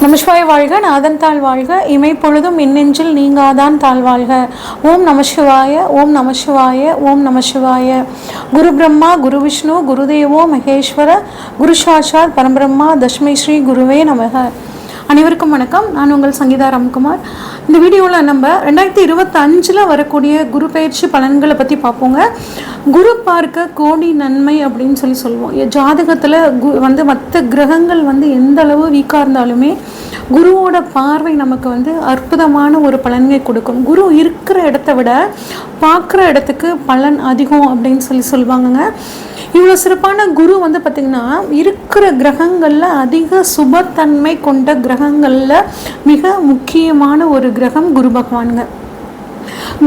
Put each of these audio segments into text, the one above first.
நமசிவாய வாழ்க, நாதன் தாழ் வாழ்க, இமைப்பொழுதும் இன்னெஞ்சில் நீங்காதான் தாழ் வாழ்க. ஓம் நமசிவாய, ஓம் நமசிவாய, ஓம் நமசிவாய. குரு பிரம்மா, குரு விஷ்ணு, குருதேவோ மகேஸ்வர, குரு சாட்சாத் பரம்பிரம்மா, தஸ்மை ஸ்ரீ குருவே நமக. அனைவருக்கும் வணக்கம். நான் உங்கள் சங்கீதா ராம்குமார். இந்த வீடியோவில் நம்ம 2025 வரக்கூடிய குரு பயிற்சி பலன்களை பற்றி பார்ப்போங்க. குரு பார்க்க கோடி நன்மை அப்படின்னு சொல்லுவோம். ஜாதகத்தில் மற்ற கிரகங்கள் எந்த அளவு வீக்காக இருந்தாலுமே குருவோட பார்வை நமக்கு அற்புதமான ஒரு பலன்களை கொடுக்கும். குரு இருக்கிற இடத்த விட பார்க்குற இடத்துக்கு பலன் அதிகம் அப்படின்னு சொல்லுவாங்கங்க. இவ்வளோ சிறப்பான குரு பார்த்திங்கன்னா இருக்கிற கிரகங்களில் அதிக சுபத்தன்மை கொண்ட கிரகங்களில் மிக முக்கியமான ஒரு கிரகம் குரு பகவானுங்க.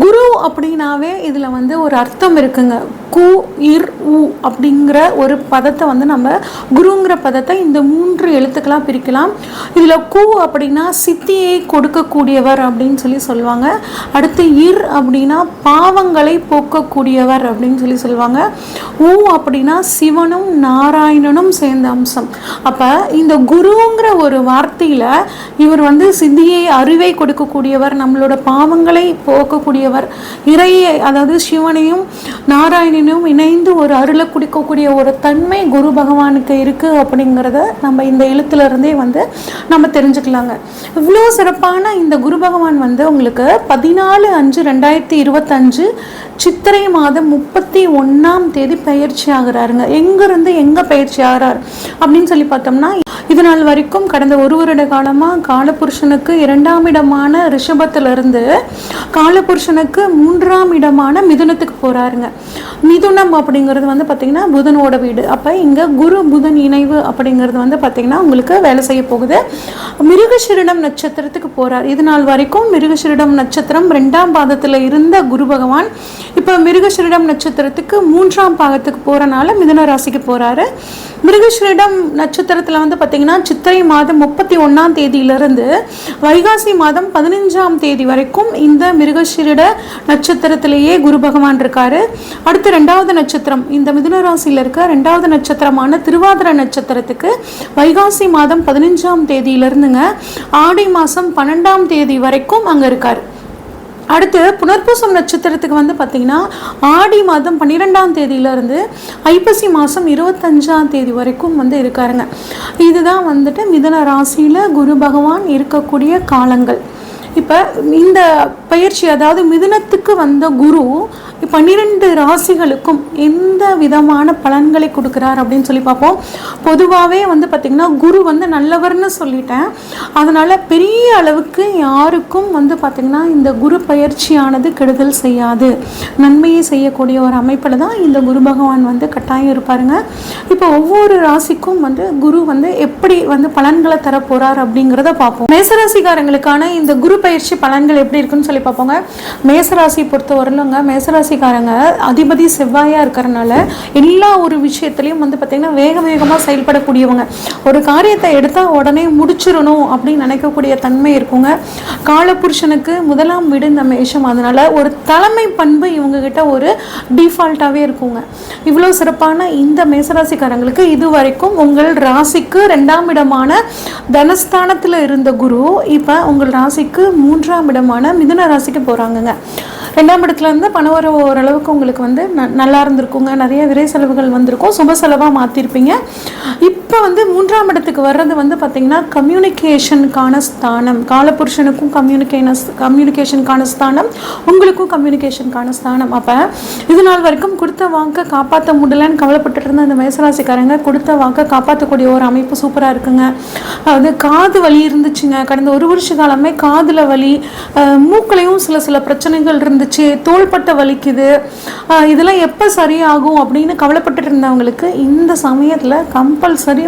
குரு அப்படின்னாவே இதில் ஒரு அர்த்தம் இருக்குங்க. கு இர் உ அப்படிங்கிற ஒரு பதத்தை நம்ம குருங்கிற பதத்தை இந்த 3 எழுத்துக்களாக பிரிக்கலாம். இதில் கு அப்படின்னா சித்தியை கொடுக்கக்கூடியவர் அப்படின்னு சொல்லுவாங்க. அடுத்து இர் அப்படின்னா பாவங்களை போக்கக்கூடியவர் அப்படின்னு சொல்லுவாங்க. உ அப்படின்னா சிவனும் நாராயணனும் சேர்ந்த அம்சம். அப்போ இந்த குருங்கிற ஒரு வார்த்தையில் இவர் சித்தியை அறிவை கொடுக்கக்கூடியவர், நம்மளோட பாவங்களை போக்கக்கூடியவர், இறையை அதாவது சிவனையும் நாராயணனையும் இணைந்து ஒரு அருளை குடிக்கக்கூடிய ஒரு தன்மை குரு பகவானுக்கு இருக்குது அப்படிங்கிறத நம்ம இந்த எழுத்துலேருந்தே நம்ம தெரிஞ்சுக்கலாங்க. இவ்வளோ சிறப்பான இந்த குரு பகவான் உங்களுக்கு 14/5/2025 சித்திரை மாதம் 31ஆம் தேதி பயிற்சி ஆகிறாருங்க. எங்கேருந்து எங்கே பயிற்சி ஆகிறார் அப்படின்னு பார்த்தோம்னா, இது நாள் வரைக்கும் கடந்த 1 வருட காலமாக காலபுருஷனுக்கு 2ஆம் இடமான ரிஷபத்திலிருந்து காலபுருஷனுக்கு 3ஆம் இடமான மிதுனத்துக்கு போகிறாருங்க. மிதுனம் அப்படிங்கிறது பார்த்திங்கன்னா புதனோட வீடு. அப்போ இங்கே குரு புதன் இணைவு அப்படிங்கிறது பார்த்திங்கன்னா உங்களுக்கு வேலை செய்ய போகுது. மிருகசீரிடம் நட்சத்திரத்துக்கு போகிறார். இது நாள் வரைக்கும் மிருகசீரிடம் நட்சத்திரம் 2ஆம் பாதத்தில் இருந்த குரு பகவான் இப்போ மிருகசீரிடம் நட்சத்திரத்துக்கு 3ஆம் பாகத்துக்கு போகிறனால மிதுன ராசிக்கு போகிறாரு. மிருகசீரிடம் நட்சத்திரத்தில் பார்த்திங்கன்னா சித்திரை மாதம் 31ஆம் தேதியிலிருந்து வைகாசி மாதம் 15ஆம் தேதி வரைக்கும் இந்த மிருகசீரிட நட்சத்திரத்திலேயே குரு பகவான் இருக்காரு. அடுத்து 2வது நட்சத்திரம், இந்த மிதுன ராசியில் இருக்க 2வது நட்சத்திரமான திருவாதிரை நட்சத்திரத்துக்கு வைகாசி மாதம் 15ஆம் தேதியிலிருந்துங்க ஆடி மாதம் 12ஆம் தேதி வரைக்கும் அங்கே இருக்கார். அடுத்து புனர்பூசம் நட்சத்திரத்துக்கு பார்த்திங்கன்னா ஆடி மாதம் 12ஆம் தேதியிலேருந்து ஐப்பசி மாதம் 25ஆம் தேதி வரைக்கும் இருக்காருங்க. இதுதான் மிதுன ராசியில் குரு பகவான் இருக்கக்கூடிய காலங்கள். இப்போ இந்த பயிற்சி அதாவது மிதுனத்துக்கு வந்த குரு 12 ராசிகளுக்கும் எந்த விதமான பலன்களை கொடுக்குறார் அப்படின்னு பார்ப்போம். பொதுவாகவே பார்த்திங்கன்னா குரு நல்லவர்னு சொல்லிட்டேன். அதனால் பெரிய அளவுக்கு யாருக்கும் பார்த்திங்கன்னா இந்த குரு பயிற்சியானது கெடுதல் செய்யாது, நன்மையை செய்யக்கூடிய ஒரு அமைப்பில் தான் இந்த குரு பகவான் கட்டாயம் இருப்பாருங்க. இப்போ ஒவ்வொரு ராசிக்கும் குரு எப்படி பலன்களை தர போகிறார் அப்படிங்கிறத பார்ப்போம். மேசராசிக்காரங்களுக்கான இந்த குரு பயிற்சி பலன்கள் எப்படி இருக்குன்னு பார்ப்போங்க. மேசராசி பொறுத்த வரலுங்க, மேசராசிக்காரங்க அதிபதி செவ்வாயாக இருக்கிறனால எல்லா ஒரு விஷயத்துலையும் பார்த்திங்கன்னா வேகமாக செயல்படக்கூடியவங்க. ஒரு காரியத்தை எடுத்தால் உடனே முடிச்சிடணும் அப்படின்னு நினைக்கக்கூடிய தன்மை இருக்குங்க. காலபுருஷனுக்கு 1ஆம் வீடு இந்த மேஷம். அதனால் ஒரு தலைமை பண்பு இவங்ககிட்ட ஒரு டிஃபால்ட்டாகவே இருக்குங்க. இவ்வளோ சிறப்பான இந்த மேசராசிக்காரங்களுக்கு இதுவரைக்கும் உங்கள் ராசிக்கு 2ஆம் இடமான தனஸ்தானத்தில் இருந்த குரு இப்போ உங்கள் ராசிக்கு 3ஆம் இடமான மிதுன ராசிக்கு போகிறாங்கங்க. 2ஆம் இடத்துல இருந்து பணம் வர ஓரளவுக்கு உங்களுக்கு நல்லா இருந்திருக்குங்க. நிறைய விரை செலவுகள் வந்திருக்கும், சுப செலவாக மாற்றிருப்பீங்க. இப்போ 3ஆம் இடத்துக்கு வர்றது பார்த்திங்கன்னா கம்யூனிகேஷனுக்கான ஸ்தானம். காலபுருஷனுக்கும் கம்யூனிகேஷனுக்கான ஸ்தானம், உங்களுக்கும் கம்யூனிகேஷனுக்கான ஸ்தானம். அப்போ இது நாள் வரைக்கும் கொடுத்த வாக்கை காப்பாற்ற முடியலன்னு கவலைப்பட்டு இருந்த அந்த மேசராசிக்காரங்க கொடுத்த வாக்கை காப்பாற்றக்கூடிய ஒரு அமைப்பு சூப்பராக இருக்குங்க. அது காது வலி இருந்துச்சுங்க. கடந்த 1 வருஷ காலமே காதில் வலி, மூக்களையும் சில பிரச்சனைகள் இருந்துச்சு, தோள்பட்ட வலிக்குது, இதெல்லாம் எப்போ சரியாகும் அப்படின்னு கவலைப்பட்டு இருந்தவங்களுக்கு இந்த சமயத்தில் கம்பல்சரி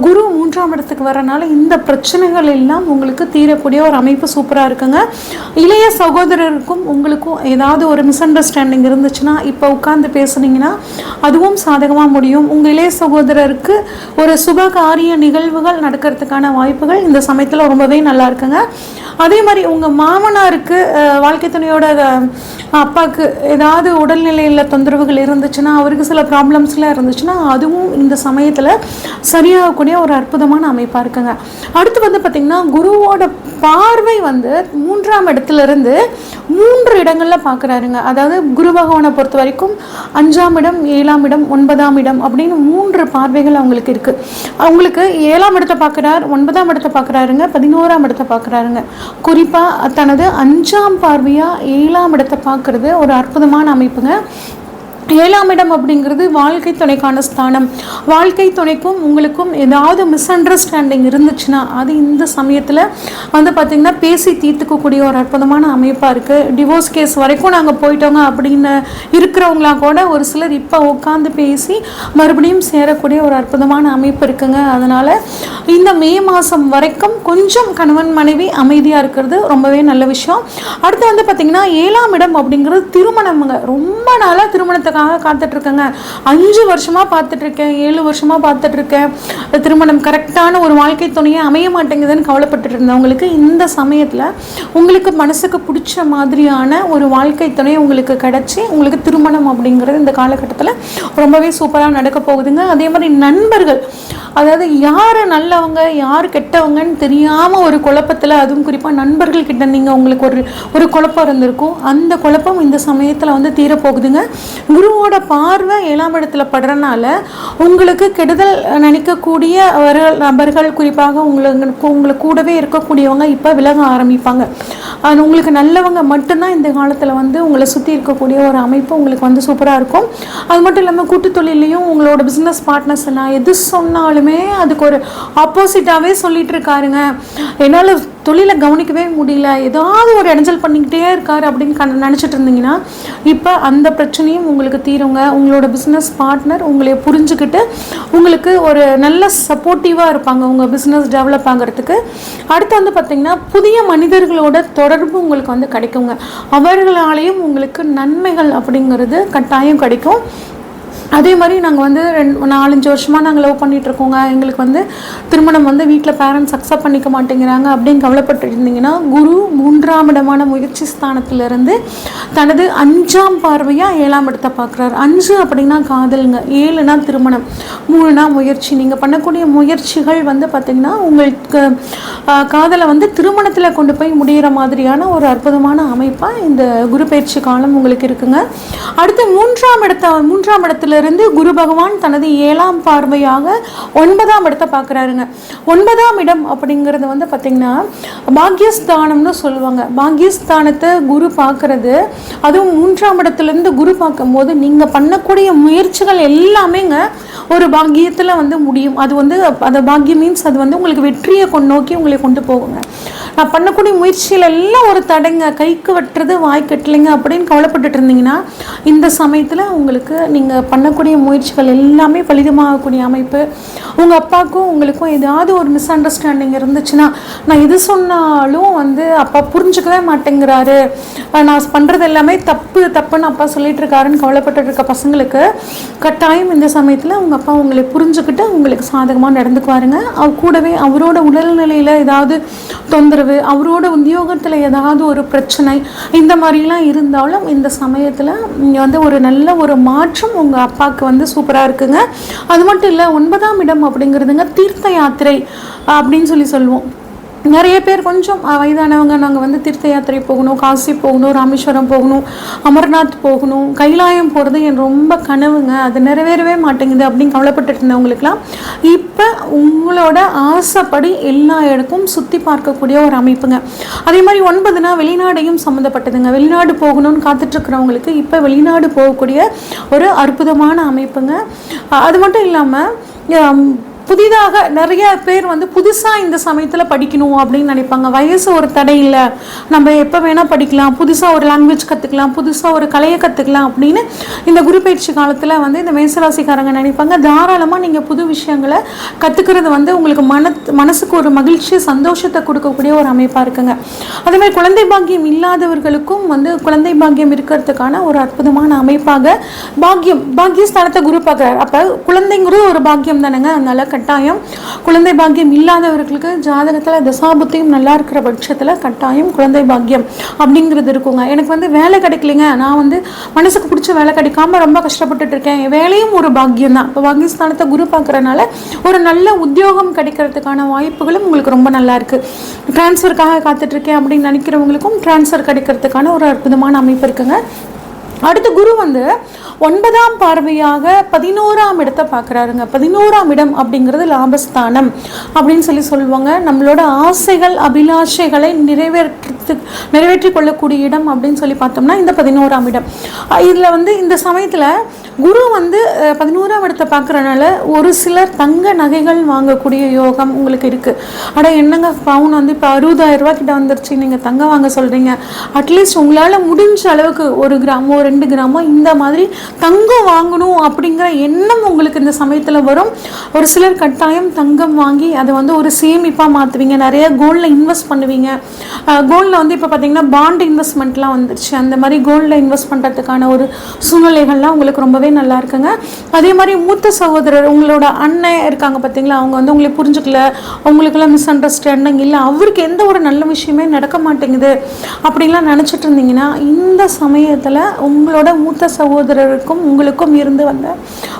குரு 3ஆம் இடத்துக்கு வரனால இந்த பிரச்சனைகள் எல்லாம் உங்களுக்கு தீரக்கூடிய ஒரு அமைப்பு சூப்பராக இருக்குங்க. இளைய சகோதரருக்கும் உங்களுக்கும் ஏதாவது ஒரு மிஸ் அண்டர்ஸ்டாண்டிங் இருந்துச்சுன்னா இப்போ உட்கார்ந்து பேசுனீங்கன்னா அதுவும் சாதகமாக முடியும். உங்கள் இளைய சகோதரருக்கு ஒரு சுபகாரிய நிகழ்வுகள் நடக்கிறதுக்கான வாய்ப்புகள் இந்த சமயத்தில் ரொம்பவே நல்லா இருக்குங்க. அதே மாதிரி உங்கள் மாமனாருக்கு வாழ்க்கை துணையோட அப்பாவுக்கு ஏதாவது உடல்நிலையில் தொந்தரவுகள் இருந்துச்சுன்னா, அவருக்கு சில ப்ராப்ளம்ஸ்லாம் இருந்துச்சுன்னா, அதுவும் இந்த சமயத்தில் சரியாகக்கூடிய ஒரு அற்புதமான அமைப்பாக இருக்குங்க. அடுத்து வந்து பார்த்திங்கன்னா, குருவோட பார்வை வந்து 3ஆம் இடத்துலேருந்து 3 இடங்களில் பார்க்குறாருங்க. அதாவது குரு பகவானை பொறுத்த வரைக்கும் 5ஆம் இடம், 7ஆம் இடம், 9ஆம் இடம் அப்படின்னு 3 பார்வைகள் அவங்களுக்கு இருக்குது. அவங்களுக்கு 7ஆம் இடத்தை பார்க்குறார், 9ஆம் இடத்தை பார்க்குறாருங்க, 11ஆம் இடத்தை பார்க்குறாருங்க. குறிப்பாக தனது 5ஆம் பார்வையாக 7ஆம் இடத்தை பார்க்குறது ஒரு அற்புதமான அமைப்புங்க. 7ஆம் இடம் அப்படிங்கிறது வாழ்க்கை துணைக்கான ஸ்தானம். வாழ்க்கை துணைக்கும் உங்களுக்கும் ஏதாவது மிஸ் அண்டர்ஸ்டாண்டிங் இருந்துச்சுன்னா அது இந்த சமயத்தில் வந்து பார்த்திங்கன்னா பேசி தீர்த்துக்கக்கூடிய ஒரு அற்புதமான அமைப்பாக இருக்குது. டிவோர்ஸ் கேஸ் வரைக்கும் நாங்கள் போயிட்டோங்க அப்படின்னு இருக்கிறவங்களாம் கூட ஒரு சிலர் இப்போ உட்காந்து பேசி மறுபடியும் சேரக்கூடிய ஒரு அற்புதமான அமைப்பு இருக்குங்க. அதனால் இந்த மே மாதம் வரைக்கும் கொஞ்சம் கணவன் மனைவி அமைதியாக இருக்கிறது ரொம்பவே நல்ல விஷயம். அடுத்து வந்து பார்த்திங்கன்னா 7ஆம் இடம் அப்படிங்கிறது திருமணம்ங்க. ரொம்ப நாளாக திருமணத்தை காத்துட்ருக்கேங்க, 5 வருஷமாக பார்த்துட்ருக்கேன், 7 வருஷமாக பார்த்துட்ருக்கேன், திருமணம் கரெக்டான ஒரு வாழ்க்கை துணையை அமைய மாட்டேங்குதுன்னு கவலைப்பட்டு இருந்தவங்களுக்கு இந்த சமயத்தில் உங்களுக்கு மனசுக்கு பிடிச்ச மாதிரியான ஒரு வாழ்க்கை துணை உங்களுக்கு கிடச்சி உங்களுக்கு திருமணம் அப்படிங்கிறது இந்த காலகட்டத்தில் ரொம்பவே சூப்பராக நடக்க போகுதுங்க. அதே மாதிரி நண்பர்கள், அதாவது யார் நல்லவங்க யார் கெட்டவங்கன்னு தெரியாமல் ஒரு குழப்பத்தில், அதுவும் குறிப்பாக நண்பர்கள் கிட்ட நீங்கள் உங்களுக்கு ஒரு குழப்பம் இருந்திருக்கும். அந்த குழப்பம் இந்த சமயத்தில் வந்து தீரப்போகுதுங்க. குருவோட பார்வை 7ஆம் இடத்துல படுறனால உங்களுக்கு கெடுதல் நினைக்கக்கூடிய நபர்கள், குறிப்பாக உங்களுக்கு கூடவே இருக்கக்கூடியவங்க இப்போ விலக ஆரம்பிப்பாங்க. அது உங்களுக்கு நல்லவங்க மட்டும்தான் இந்த காலத்தில் வந்து உங்களை சுற்றி இருக்கக்கூடிய ஒரு அமைப்பு உங்களுக்கு வந்து சூப்பராக இருக்கும். அது மட்டும் இல்லாமல் கூட்டு தொழிலையும் உங்களோட பிஸ்னஸ் பார்ட்னர்ஸ் எல்லாம் எது சொன்னாலுமே அதுக்கு ஒரு ஆப்போசிட்டாகவே சொல்லிட்டு இருக்காருங்க. என்னால் தொழிலை கவனிக்கவே முடியல, ஏதாவது ஒரு இடைஞ்சல் பண்ணிக்கிட்டே இருக்காரு அப்படின்னு நினச்சிட்டு இருந்தீங்கன்னா இப்போ அந்த பிரச்சனையும் உங்களுக்கு தீருங்க. உங்களோட பிஸ்னஸ் பார்ட்னர் உங்களை புரிஞ்சுக்கிட்டு உங்களுக்கு ஒரு நல்ல சப்போர்ட்டிவாக இருப்பாங்க உங்கள் பிஸ்னஸ் டெவலப் ஆகிறதுக்கு. அடுத்து வந்து பார்த்திங்கன்னா புதிய மனிதர்களோட தொடர்பு உங்களுக்கு வந்து கிடைக்குங்க. அவர்களாலேயும் உங்களுக்கு நன்மைகள் அப்படிங்கிறது கட்டாயம் கிடைக்கும். அதே மாதிரி நாங்கள் வந்து 4-5 வருஷமாக நாங்கள் லவ் பண்ணிகிட்ருக்கோங்க, எங்களுக்கு வந்து திருமணம் வந்து வீட்டில் பேரண்ட்ஸ் அக்செப்ட் பண்ணிக்க மாட்டேங்கிறாங்க அப்படின்னு கவலைப்பட்டு இருந்தீங்கன்னா, குரு 3ஆம் இடமான முயற்சி ஸ்தானத்திலிருந்து தனது 5ஆம் பார்வையாக 7ஆம் இடத்தை பார்க்குறாரு. 5 அப்படின்னா காதலுங்க, 7னா திருமணம், 3னா முயற்சி. நீங்கள் பண்ணக்கூடிய முயற்சிகள் வந்து பார்த்திங்கன்னா உங்களுக்கு காதலை வந்து திருமணத்தில் கொண்டு போய் முடிகிற மாதிரியான ஒரு அற்புதமான அமைப்பாக இந்த குரு பயிற்சி காலம் உங்களுக்கு இருக்குங்க. அடுத்து 3ஆம் இடத்துல இருந்து குரு பகவான் தனது 7ஆம் பார்வையாக 9ஆம் இடத்தை பார்க்குறாருங்க. 9ஆம் இடம் அப்படிங்கிறது வந்து பார்த்திங்கன்னா பாக்யஸ்தானம்னு சொல்லுவாங்க. பாக்யஸ்தானத்தை குரு பார்க்கறது, அதுவும் 3ஆம் இடத்துலேருந்து குரு பார்க்கும்போது நீங்கள் பண்ணக்கூடிய முயற்சிகள் எல்லாமேங்க ஒரு பாக்கியத்தில் வந்து முடியும். அது வந்து அந்த பாக்கியம் மீன்ஸ் அது வந்து உங்களுக்கு வெற்றியை நோக்கி உங்களை கொண்டு போகுங்க. நான் பண்ணக்கூடிய முயற்சிகள் எல்லாம் ஒரு தடைங்க, கைக்கு வெட்டுறது வாய் கட்டலைங்க அப்படின்னு கவலைப்பட்டுட்டு இருந்தீங்கன்னா இந்த சமயத்தில் உங்களுக்கு நீங்கள் பண்ணக்கூடிய முயற்சிகள் எல்லாமே பலிதமாகக்கூடிய அமைப்பு. உங்கள் அப்பாவுக்கும் உங்களுக்கும் ஏதாவது ஒரு மிஸ் அண்டர்ஸ்டாண்டிங் இருந்துச்சுன்னா, நான் எது சொன்னாலும் வந்து அப்பா புரிஞ்சுக்கவே மாட்டேங்கிறாரு, நான் பண்ணுறது எல்லாமே தப்புன்னு அப்பா சொல்லிட்டு இருக்காருன்னு கவலைப்பட்டு இருக்க பசங்களுக்கு கட்டாயம் இந்த சமயத்தில் உங்கள் அப்பா உங்களை புரிஞ்சுக்கிட்டு உங்களுக்கு சாதகமாக நடந்துக்குவாருங்க. கூடவே அவரோட உடல்நிலையில் ஏதாவது தொந்தரவு, அவரோட உத்தியோகத்தில் ஏதாவது ஒரு பிரச்சனை இந்த மாதிரிலாம் இருந்தாலும் இந்த சமயத்தில் வந்து ஒரு நல்ல ஒரு மாற்றம் உங்கள் அப்பாவுக்கு வந்து சூப்பராக இருக்குங்க. அது மட்டும் இல்லை, 9ஆம் இடம் அப்படிங்கிறதுங்க தீர்த்த யாத்திரை அப்படின்னு சொல்லுவோம். நிறைய பேர் கொஞ்சம் வயதானவங்க நாங்கள் வந்து தீர்த்த யாத்திரை போகணும், காசி போகணும், ராமேஸ்வரம் போகணும், அமர்நாத் போகணும், கைலாயம் போகிறது என் ரொம்ப கனவுங்க, அது நிறைவேறவே மாட்டேங்குது அப்படின்னு கவலைப்பட்டு இருந்தவங்களுக்குலாம் இப்போ உங்களோட ஆசைப்படி எல்லா இடக்கும் சுற்றி பார்க்கக்கூடிய ஒரு அமைப்புங்க. அதே மாதிரி 9னா வெளிநாடையும் சம்மந்தப்பட்டதுங்க. வெளிநாடு போகணும்னு காத்துட்ருக்கிறவங்களுக்கு இப்போ வெளிநாடு போகக்கூடிய ஒரு அற்புதமான அமைப்புங்க. அது மட்டும் இல்லாமல் புதிதாக நிறைய பேர் வந்து புதுசாக இந்த சமயத்தில் படிக்கணும் அப்படின்னு நினைப்பாங்க. வயசு ஒரு தடை இல்லை, நம்ம எப்போ வேணால் படிக்கலாம், புதுசாக ஒரு லாங்குவேஜ் கற்றுக்கலாம், புதுசாக ஒரு கலையை கற்றுக்கலாம் அப்படின்னு இந்த குரு பயிற்சி காலத்தில் வந்து இந்த மேசராசிக்காரங்க நினைப்பாங்க. தாராளமாக நீங்கள் புது விஷயங்களை கற்றுக்கிறது வந்து உங்களுக்கு மனசுக்கு ஒரு மகிழ்ச்சி சந்தோஷத்தை கொடுக்கக்கூடிய ஒரு அமைப்பாக இருக்குங்க. அதேமாதிரி குழந்தை பாக்கியம் இல்லாதவர்களுக்கும் வந்து குழந்தை பாக்கியம் இருக்கிறதுக்கான ஒரு அற்புதமான அமைப்பாக பாக்கியஸ்தானத்தை குரு பார்க்குறாரு. அப்போ குழந்தைங்கிறது ஒரு பாக்கியம் தானேங்க. அதனால கட்டாயம் குழந்தை பாக்கியம் இல்லாதவர்களுக்கு ஜாதகத்தில் தசாபுத்தியும் நல்லா இருக்கிற பட்சத்தில் கட்டாயம் குழந்தை பாக்கியம் அப்படிங்கிறது இருக்குங்க. எனக்கு வந்து வேலை கிடைக்கலைங்க, நான் வந்து மனசுக்கு பிடிச்ச வேலை கிடைக்காம ரொம்ப கஷ்டப்பட்டுட்டு இருக்கேன், வேலையும் ஒரு பாக்கியம் தான். இப்போ பாக்கியஸ்தானத்தை குரு பார்க்குறனால ஒரு நல்ல உத்தியோகம் கிடைக்கிறதுக்கான வாய்ப்புகளும் உங்களுக்கு ரொம்ப நல்லா இருக்குது. டிரான்ஸ்ஃபருக்காக காத்துட்ருக்கேன் அப்படின்னு நினைக்கிறவங்களுக்கும் டிரான்ஸ்ஃபர் கிடைக்கிறதுக்கான ஒரு அற்புதமான அமைப்பு இருக்குங்க. அடுத்து குரு வந்து 9ஆம் பார்வையாக 11ஆம் இடத்தை பார்க்குறாருங்க. 11ஆம் இடம் அப்படிங்கிறது லாபஸ்தானம் அப்படின்னு சொல்லுவாங்க. நம்மளோட ஆசைகள் அபிலாஷைகளை நிறைவேற்றி கொள்ளக்கூடிய இடம் அப்படின்னு சொல்லி பார்த்தோம்னா இந்த 11ஆம் இடம். இதில் வந்து இந்த சமயத்தில் குரு வந்து 11ஆம் இடத்தை பார்க்குறனால ஒரு சிலர் தங்க நகைகள் வாங்கக்கூடிய யோகம் உங்களுக்கு இருக்குது. என்னங்க பவுன் வந்து இப்போ 60,000 ரூபா கிட்ட வந்துருச்சு, நீங்கள் தங்கம் வாங்க சொல்கிறீங்க, அட்லீஸ்ட் உங்களால் முடிஞ்ச அளவுக்கு 1 கிராமோ 2 கிராமோ இந்த மாதிரி தங்கம் வாங்கணும் அப்படிங்கிற எண்ணம் உங்களுக்கு இந்த சமயத்தில் வரும். ஒரு சிலர் கட்டாயம் தங்கம் வாங்கி அதை வந்து ஒரு சேமிப்பாக மாற்றுவீங்க, நிறைய கோல்டில் இன்வெஸ்ட் பண்ணுவீங்க. கோல்டில் வந்து இப்போ பார்த்தீங்கன்னா பாண்ட் இன்வெஸ்ட்மெண்ட்லாம் வந்துருச்சு, அந்த மாதிரி கோல்டில் இன்வெஸ்ட் பண்ணுறதுக்கான ஒரு சூழ்நிலைகள்லாம் உங்களுக்கு ரொம்பவே நல்லா இருக்குங்க. அதே மாதிரி மூத்த சகோதரர் உங்களோட அண்ணன் இருக்காங்க பார்த்தீங்களா, அவங்க வந்து உங்களை புரிஞ்சுக்கல, அவங்களுக்கெல்லாம் மிஸ் அண்டர்ஸ்டாண்டிங் இல்லை, அவருக்கு எந்த ஒரு நல்ல விஷயமே நடக்க மாட்டேங்குது அப்படின்லாம் நினச்சிட்டு இருந்தீங்கன்னா இந்த சமயத்தில் உங்களோட மூத்த சகோதரருக்கும் உங்களுக்கும் இருந்து வந்த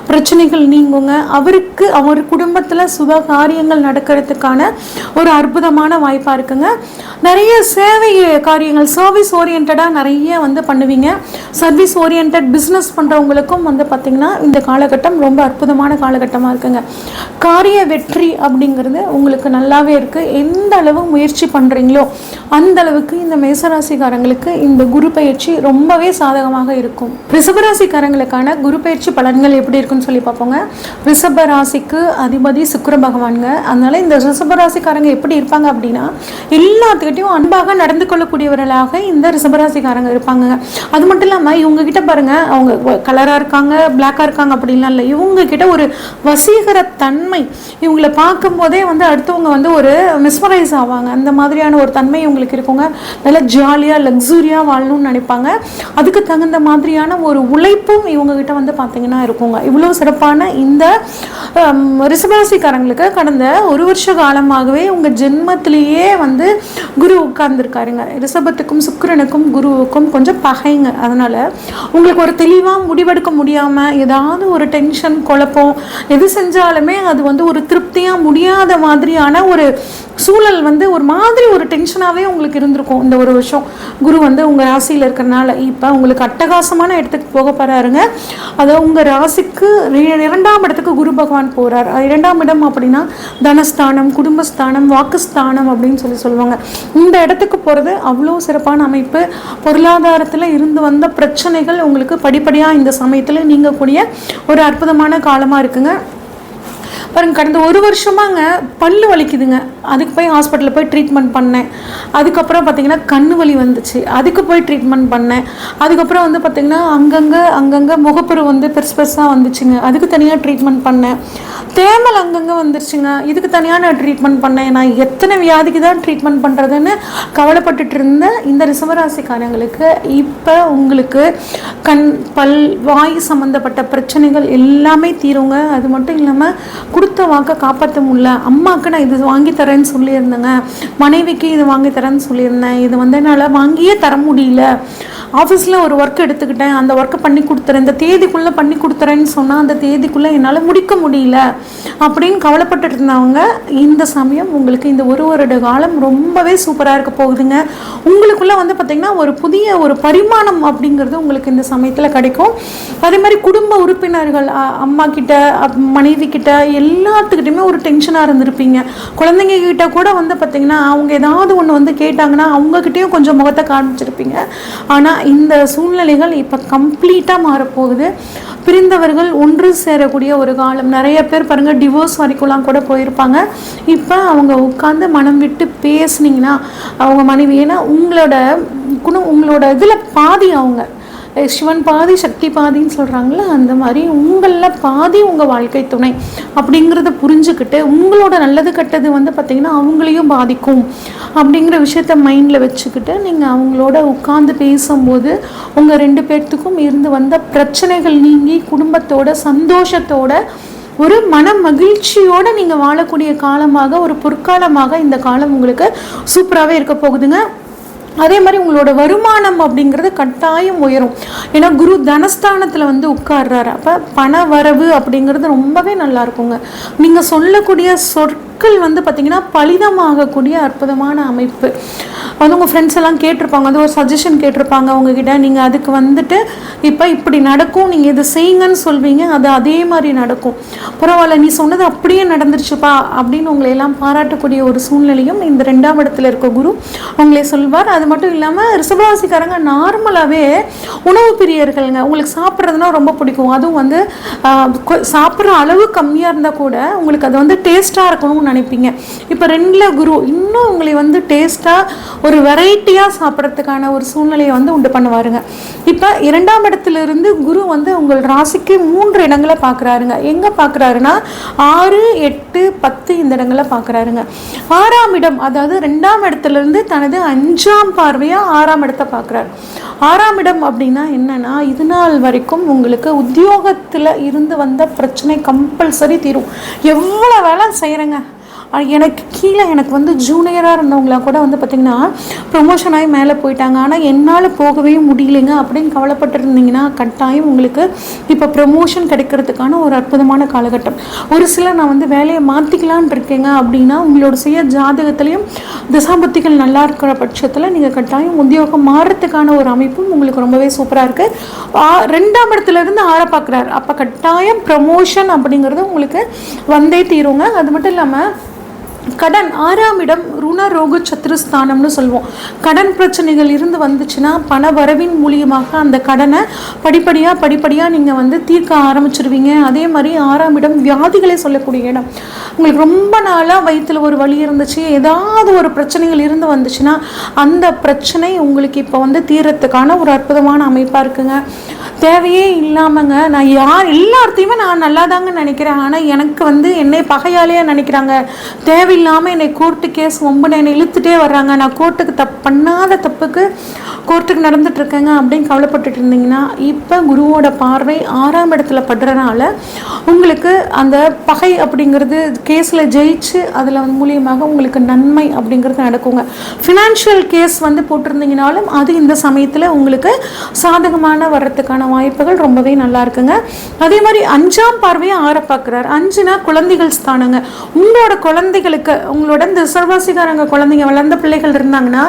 பிரச்சனைகள் நீங்குங்க. அவருக்கு அவர் குடும்பத்தில் சுப காரியங்கள் நடக்கிறதுக்கான ஒரு அற்புதமான வாய்ப்பாக இருக்குங்க. நிறைய சேவை காரியங்கள் சர்வீஸ் ஓரியன்டாக நிறைய வந்து பண்ணுவீங்க. சர்வீஸ் ஓரியன்ட் பிஸ்னஸ் பண்ணுறவங்களுக்கும் வந்து பார்த்திங்கன்னா இந்த காலகட்டம் ரொம்ப அற்புதமான காலகட்டமாக இருக்குங்க. காரிய வெற்றி அப்படிங்கிறது உங்களுக்கு நல்லாவே இருக்குது. எந்த அளவு முயற்சி பண்ணுறீங்களோ அந்த அளவுக்கு இந்த மேசராசிக்காரங்களுக்கு இந்த குரு பயிற்சி ரொம்பவே சாதகமாக இருக்கும். ரிஷபராசிக்காரங்களுக்கான குரு பயிற்சி பலன்கள் எப்படி இருக்குன்னு சொல்லி பார்ப்போங்க. ரிஷபராசிக்கு அதிபதி சுக்கிர பகவானுங்க. அதனால இந்த ரிஷபராசிக்காரங்க எப்படி இருப்பாங்க அப்படின்னா எல்லாத்துக்கிட்டையும் அன்பாக நடந்து கொள்ளக்கூடியவர்களாக இந்த ரிஷபராசிக்காரங்க இருப்பாங்க. அது மட்டும் இல்லாமல் இவங்க கிட்ட பாருங்க, அவங்க கலராக இருக்காங்க பிளாக்காக இருக்காங்க அப்படின்லாம் இல்லை, இவங்க கிட்ட ஒரு வசீகர தன்மை, இவங்களை பார்க்கும் போதே வந்து அடுத்தவங்க வந்து ஒரு மிஸ்மரைஸ் ஆவாங்க. அந்த மாதிரியான ஒரு தன்மை இவங்களுக்கு இருக்குங்க. நல்லா ஜாலியாக லக்ஸூரியாக வாழணும்னு நினைப்பாங்க. அதுக்கு தகுந்த மாதிரியான ஒரு உழைப்பும் இவங்க கிட்ட வந்து பார்த்தீங்கன்னா இருக்குங்க. இவ்வளோ சிறப்பான இந்த ரிஷபராசிக்காரங்களுக்கு கடந்த 1 வருஷ காலமாகவே உங்கள் ஜென்மத்திலேயே வந்து குரு உட்கார்ந்துருக்காருங்க. ரிஷபத்துக்கும் சுக்கிரனுக்கும் குருவுக்கும் கொஞ்சம் பகைங்க. அதனால் உங்களுக்கு ஒரு தெளிவாக முடிவெடுக்க முடியாமல் ஏதாவது ஒரு டென்ஷன் குழப்பம் எது செஞ்சாலுமே அது வந்து ஒரு திருப்தியாக முடியாத மாதிரியான ஒரு சூழல் வந்து ஒரு மாதிரி ஒரு டென்ஷனாகவே உங்களுக்கு இருந்திருக்கும். இந்த 1 வருஷம் குரு வந்து உங்கள் ராசியில் இருக்கிறனால இப்போ உங்களுக்கு அட்டகாசமான இடத்துக்கு போக போகிறாருங்க. அதை உங்கள் ராசிக்கு 2ஆம் இடத்துக்கு குரு பகவான் போகிறார். 2ஆம் இடம் அப்படின்னா தனஸ்தானம் குடும்பஸ்தானம் வாக்குஸ்தானம் அப்படின்னு சொல்லுவாங்க. இந்த இடத்துக்கு போகிறது அவ்வளோ சிறப்பான அமைப்பு. பொருளாதாரத்தில் இருந்து வந்த பிரச்சனைகள் உங்களுக்கு படிப்படியாக இந்த சமயத்தில் நீங்கக்கூடிய ஒரு அற்புதமான காலமாக இருக்குங்க. பாருங்க, கடந்த 1 வருஷமாங்க பல்லு வலிக்குதுங்க, அதுக்கு போய் ஹாஸ்பிட்டலில் போய் ட்ரீட்மெண்ட் பண்ணேன். அதுக்கப்புறம் பார்த்திங்கன்னா கண்ணு வலி வந்துச்சு, அதுக்கு போய் ட்ரீட்மெண்ட் பண்ணேன். அதுக்கப்புறம் வந்து பார்த்திங்கன்னா அங்கங்கே முகப்பரு வந்து பெருசாக வந்துச்சுங்க, அதுக்கு தனியாக ட்ரீட்மெண்ட் பண்ணேன். தேமல் அங்கங்கே வந்துருச்சுங்க, இதுக்கு தனியாக நான் ட்ரீட்மெண்ட் பண்ணேன். நான் எத்தனை வியாதிக்கு தான் ட்ரீட்மெண்ட் பண்ணுறதுன்னு கவலைப்பட்டுட்டு இருந்த இந்த ரிஷபராசிக்காரங்களுக்கு இப்போ உங்களுக்கு கண் பல் வாய் சம்மந்தப்பட்ட பிரச்சனைகள் எல்லாமே தீருங்க. அது மட்டும் இல்லாமல் கொடுத்த வாக்கை காப்பாற்ற முடியல, அம்மாவுக்கு நான் இது வாங்கி தரேன்னு சொல்லியிருந்தேங்க, மனைவிக்கு இது வாங்கி தரேன்னு சொல்லியிருந்தேன், இது வந்து என்னால் வாங்கியே தர முடியல, ஆஃபீஸில் ஒரு ஒர்க் எடுத்துக்கிட்டேன், அந்த ஒர்க்கை பண்ணி கொடுத்துறேன், இந்த தேதிக்குள்ளே பண்ணி கொடுத்துறேன்னு சொன்னால் அந்த தேதிக்குள்ளே என்னால் முடிக்க முடியல அப்படின்னு கவலைப்பட்டு இருந்தவங்க இந்த சமயம் உங்களுக்கு இந்த 1 வருட காலம் ரொம்பவே சூப்பராக இருக்க போகுதுங்க. உங்களுக்குள்ளே வந்து பார்த்திங்கன்னா ஒரு புதிய ஒரு பரிமாணம் அப்படிங்கிறது உங்களுக்கு இந்த சமயத்தில் கிடைக்கும். அதே மாதிரி குடும்ப உறுப்பினர்கள் அம்மா கிட்ட மனைவி கிட்ட எல்லாத்துக்கிட்டையுமே ஒரு டென்ஷனாக இருந்திருப்பீங்க. குழந்தைங்க கிட்ட கூட வந்து பார்த்திங்கன்னா அவங்க ஏதாவது ஒன்று வந்து கேட்டாங்கன்னா அவங்கக்கிட்டையும் கொஞ்சம் முகத்தை காமிச்சிருப்பீங்க. ஆனால் இந்த சூழ்நிலைகள் இப்போ கம்ப்ளீட்டாக மாறப்போகுது. பிரிந்தவர்கள் ஒன்று சேரக்கூடிய ஒரு காலம். நிறைய பேர் பாருங்கள் டிவோர்ஸ் வரைக்கும்லாம் கூட போயிருப்பாங்க. இப்போ அவங்க உட்காந்து மனம் விட்டு பேசுனீங்கன்னா அவங்க மனைவி, ஏன்னா உங்களோட இதில் பாதி அவங்க சிவன் பாதி சக்தி பாதின்னு சொல்கிறாங்களே, அந்த மாதிரி உங்களில் பாதி உங்கள் வாழ்க்கை துணை அப்படிங்கிறத புரிஞ்சுக்கிட்டு உங்களோட நல்லது கெட்டது வந்து பார்த்திங்கன்னா அவங்களையும் பாதிக்கும் அப்படிங்கிற விஷயத்த மைண்டில் வச்சுக்கிட்டு நீங்கள் அவங்களோட உட்கார்ந்து பேசும்போது உங்கள் 2 பேர்த்துக்கும் இருந்து வந்த பிரச்சனைகள் நீங்கி குடும்பத்தோட சந்தோஷத்தோட ஒரு மன மகிழ்ச்சியோடு நீங்கள் வாழக்கூடிய காலமாக, ஒரு பொற்காலமாக இந்த காலம் உங்களுக்கு சூப்பராகவே இருக்க போகுதுங்க. அதே மாதிரி உங்களோட வருமானம் அப்படிங்கிறது கட்டாயம் உயரும். ஏன்னா குரு தனஸ்தானத்தில் வந்து உட்கார்றாரு. அப்போ பண வரவு அப்படிங்கிறது ரொம்பவே நல்லா இருக்குங்க. நீங்கள் சொல்லக்கூடிய சொற்கள் வந்து பார்த்திங்கன்னா பலிதமாகக்கூடிய அற்புதமான அமைப்பு. வந்து உங்கள் ஃப்ரெண்ட்ஸ் எல்லாம் கேட்டிருப்பாங்க, அது ஒரு சஜஷன் கேட்டிருப்பாங்க உங்ககிட்ட. நீங்கள் அதுக்கு வந்துட்டு இப்போ இப்படி நடக்கும், நீங்கள் இதை செய்யுங்கன்னு சொல்வீங்க, அது அதே மாதிரி நடக்கும். பரவாயில்ல, நீ சொன்னது அப்படியே நடந்துருச்சுப்பா அப்படின்னு உங்களை எல்லாம் பாராட்டக்கூடிய ஒரு சூழ்நிலையும் இந்த 2ஆம் இடத்துல இருக்க குரு உங்களே சொல்வார். அது மட்டும் இல்லாமல் ரிஷபராசிக்காரங்க நார்மலாகவே உணவு பிரியர்கள்ங்க. உங்களுக்கு சாப்பிட்றதுனா ரொம்ப பிடிக்கும். அதுவும் வந்து சாப்பிட்ற அளவு கம்மியாக இருந்தால் கூட உங்களுக்கு அது வந்து டேஸ்ட்டாக இருக்கணும்னு நினைப்பீங்க. இப்போ 2ல் குரு இன்னும் உங்களை வந்து டேஸ்ட்டாக ஒரு வெரைட்டியாக சாப்பிட்றதுக்கான ஒரு சூழ்நிலையை வந்து உண்டு பண்ணுவாருங்க. இப்போ 2ஆம் இடத்துலேருந்து குரு வந்து உங்கள் ராசிக்கு 3 இடங்களை பார்க்குறாருங்க. எங்கே பார்க்குறாருன்னா 6, 8, 10 இந்த இடங்களை பார்க்குறாருங்க. 6ஆம் இடம், அதாவது 2ஆம் இடத்துலேருந்து தனது 5ஆம் பார்வையாக 6ஆம் இடத்தை பார்க்குறாரு. 6ஆம் இடம் அப்படின்னா என்னன்னா, இது நாள் வரைக்கும் உங்களுக்கு உத்தியோகத்தில் இருந்து வந்த பிரச்சனை கம்பல்சரி தீரும். எவ்வளோ வேலை செய்கிறேங்க, எனக்கு கீழே எனக்கு வந்து ஜூனியராக இருந்தவங்களாம் கூட வந்து பார்த்திங்கன்னா ப்ரொமோஷன் ஆகி மேலே போயிட்டாங்க, ஆனால் என்னால் போகவே முடியலைங்க அப்படின்னு கவலைப்பட்டுருந்தீங்கன்னா கட்டாயம் உங்களுக்கு இப்போ ப்ரொமோஷன் கிடைக்கிறதுக்கான ஒரு அற்புதமான காலகட்டம். ஒரு சிலர் நான் வந்து வேலையை மாற்றிக்கலான் இருக்கேங்க அப்படின்னா உங்களோட சுய ஜாதகத்திலையும் திசாபத்திகள் நல்லா இருக்கிற பட்சத்தில் நீங்கள் கட்டாயம் உத்தியோகம் மாறுறதுக்கான ஒரு அமைப்பும் உங்களுக்கு ரொம்பவே சூப்பராக இருக்குது. 2ஆம் இடத்துலேருந்து 6 பார்க்குறாரு. அப்போ கட்டாயம் ப்ரமோஷன் அப்படிங்கிறது உங்களுக்கு வந்தே தீருங்க. அது மட்டும் இல்லாமல் கடன், 6ஆம் இடம் ருண ரோக சத்ருஸ்தானம்னு சொல்லுவோம். கடன் பிரச்சனைகள் இருந்து வந்துச்சுன்னா பண வரவின் மூலியமாக அந்த கடனை படிப்படியாக நீங்கள் வந்து தீர்க்க ஆரம்பிச்சிருவீங்க. அதே மாதிரி 6ஆம் இடம் வியாதிகளை சொல்லக்கூடிய இடம். உங்களுக்கு ரொம்ப நாளாக வயிற்றில் ஒரு வலி இருந்துச்சு, ஏதாவது ஒரு பிரச்சனைகள் இருந்து வந்துச்சுன்னா அந்த பிரச்சனை உங்களுக்கு இப்போ வந்து தீர்றதுக்கான ஒரு அற்புதமான அமைப்பாக இருக்குங்க. தேவையே இல்லாமங்க, நான் எல்லாத்தையுமே நான் நல்லா தாங்க நினைக்கிறேன், ஆனால் எனக்கு வந்து என்னை பகையாலேயே நினைக்கிறாங்க, தேவையில்லாமல் என்னை கோர்ட்டு கேஸ் ஒம்பனை என்னை இழுத்துட்டே வர்றாங்க, நான் கோர்ட்டுக்கு பண்ணாத தப்புக்கு கோர்ட்டுக்கு நடந்துட்டுருக்கேங்க அப்படின்னு கவலைப்பட்டுட்டு இருந்தீங்கன்னா இப்போ குருவோட பார்வை 6ஆம் இடத்துல படுறதுனால உங்களுக்கு அந்த பகை அப்படிங்கிறது கேஸில் ஜெயிச்சு அதில் மூலியமாக உங்களுக்கு நன்மை அப்படிங்கிறது நடக்குங்க. ஃபினான்ஷியல் கேஸ் வந்து போட்டிருந்தீங்கனாலும் அது இந்த சமயத்தில் உங்களுக்கு சாதகமான வர்றதுக்கான வாய்ப்புகள் ரொம்பவே நல்லா இருக்குங்க. அதே மாதிரி 5ஆம் பார்வையை 6 பார்க்குறாரு. 5னா குழந்தைகள் ஸ்தானங்க. உங்களோட குழந்தைகளுக்கு, உங்களோட இந்த சர்வாசிகாரங்க குழந்தைங்க வளர்ந்த பிள்ளைகள் இருந்தாங்கன்னா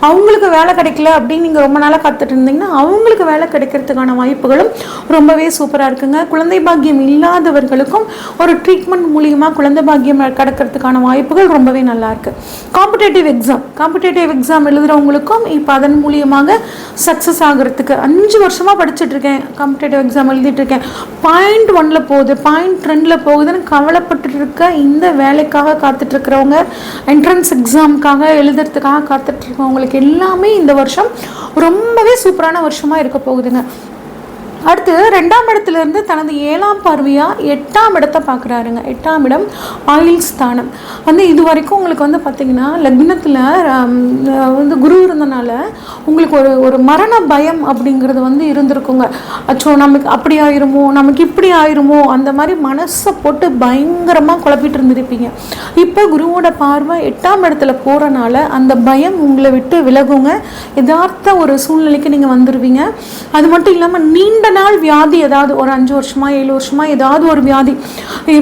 அவங்களுக்கு வேலை கிடைக்கல அப்படின்னு நீங்கள் ரொம்ப நாளாக காத்துட்டு இருந்தீங்கன்னா அவங்களுக்கு வேலை கிடைக்கிறதுக்கான வாய்ப்புகளும் ரொம்பவே சூப்பராக இருக்குங்க. குழந்தை பாக்கியம் இல்லாதவர்களுக்கும் ஒரு ட்ரீட்மெண்ட் மூலியமாக குழந்தை பாக்கியம் கிடைக்கிறதுக்கான வாய்ப்புகள் ரொம்பவே நல்லா இருக்கு. காம்படேட்டிவ் எக்ஸாம் எழுதுறவங்களுக்கும் இப்போ அதன் மூலியமாக சக்ஸஸ் ஆகிறதுக்கு 5 வருஷமாக படிச்சுட்டு இருக்கேன், காம்படேட்டிவ் எக்ஸாம் எழுதிட்டு இருக்கேன், பாயிண்ட் 1ல் போகுது, பாயிண்ட் 2ல் போகுதுன்னு கவலைப்பட்டு இருக்க இந்த வேலைக்காக காத்துட்டு இருக்கிறவங்க, என்ட்ரன்ஸ் எக்ஸாமுக்காக எழுதுறதுக்காக காத்துட்டு இருக்கவங்களுக்கு எல்லாமே இந்த வருஷம் ரொம்பவே சூப்பரான வருஷமாக இருக்க போகுதுங்க. அடுத்து 2ஆம் இடத்துலேருந்து தனது 7ஆம் பார்வையாக 8ஆம் இடத்தை பார்க்குறாருங்க. 8ஆம் இடம் ஆயுள் ஸ்தானம். வந்து இது வரைக்கும் உங்களுக்கு வந்து பார்த்திங்கன்னா லக்னத்தில் வந்து குரு இருந்தனால உங்களுக்கு ஒரு மரண பயம் அப்படிங்கிறது வந்து இருந்திருக்குங்க. அச்சோ நமக்கு அப்படி ஆயிருமோ, நமக்கு இப்படி ஆயிருமோ, அந்த மாதிரி மனசை போட்டு பயங்கரமாக குழப்பிட்டு இருந்திருப்பீங்க. இப்போ குருவோட பார்வை 8ஆம் இடத்துல போகிறனால அந்த பயம் உங்களை விட்டு விலகுங்க. யதார்த்த ஒரு சூழ்நிலைக்கு நீங்கள் வந்துடுவீங்க. அது மட்டும் இல்லாமல் நீண்ட நாள் வியாதி, ஏதாவது ஒரு 5 வருஷமா 7 வருஷமா ஏதாவது ஒரு வியாதி,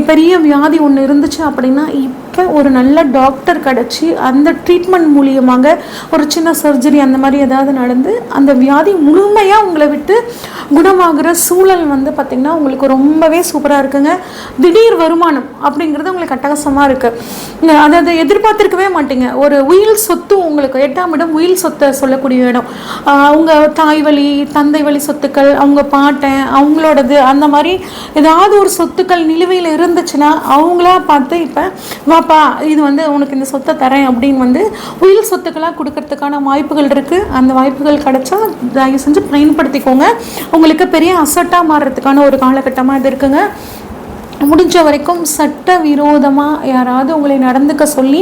பெரிய வியாதி ஒன்று இருந்துச்சு அப்படின்னா இப்போ ஒரு நல்ல டாக்டர் கிடச்சி அந்த ட்ரீட்மெண்ட் மூலியமாக ஒரு சின்ன சர்ஜரி அந்த மாதிரி ஏதாவது நடந்து அந்த வியாதி முழுமையாக உங்களை விட்டு குணமாகிற சூழல் வந்து பார்த்திங்கன்னா உங்களுக்கு ரொம்பவே சூப்பராக இருக்குங்க. திடீர் வருமானம் அப்படிங்கிறது உங்களுக்கு அட்டகாசமாக இருக்குது. அதை எதிர்பார்த்துருக்கவே மாட்டீங்க. ஒரு உயில் சொத்து உங்களுக்கு 8ஆம் இடம் உயில் சொத்தை சொல்லக்கூடிய இடம். அவங்க தாய் வழி தந்தை வழி சொத்துக்கள், அவங்க பாட்டன் அவங்களோடது, அந்த மாதிரி ஏதாவது ஒரு சொத்துக்கள் நிலுவையில் இருந்துச்சுன்னா அவங்களா பார்த்து இப்போ வாப்பா இது வந்து உனக்கு இந்த சொத்தை தரேன் அப்படின்னு வந்து உயில் சொத்துக்களாக கொடுக்கறதுக்கான வாய்ப்புகள் இருக்குது. அந்த வாய்ப்புகள் கிடைச்சா தயவு செஞ்சு பயன்படுத்திக்கோங்க. உங்களுக்கு பெரிய அசட்டாக மாறுறதுக்கான ஒரு காலகட்டமாக இது இருக்குங்க. முடிஞ்ச வரைக்கும் சட்ட விரோதமாக யாராவது உங்களை நடந்துக்க சொல்லி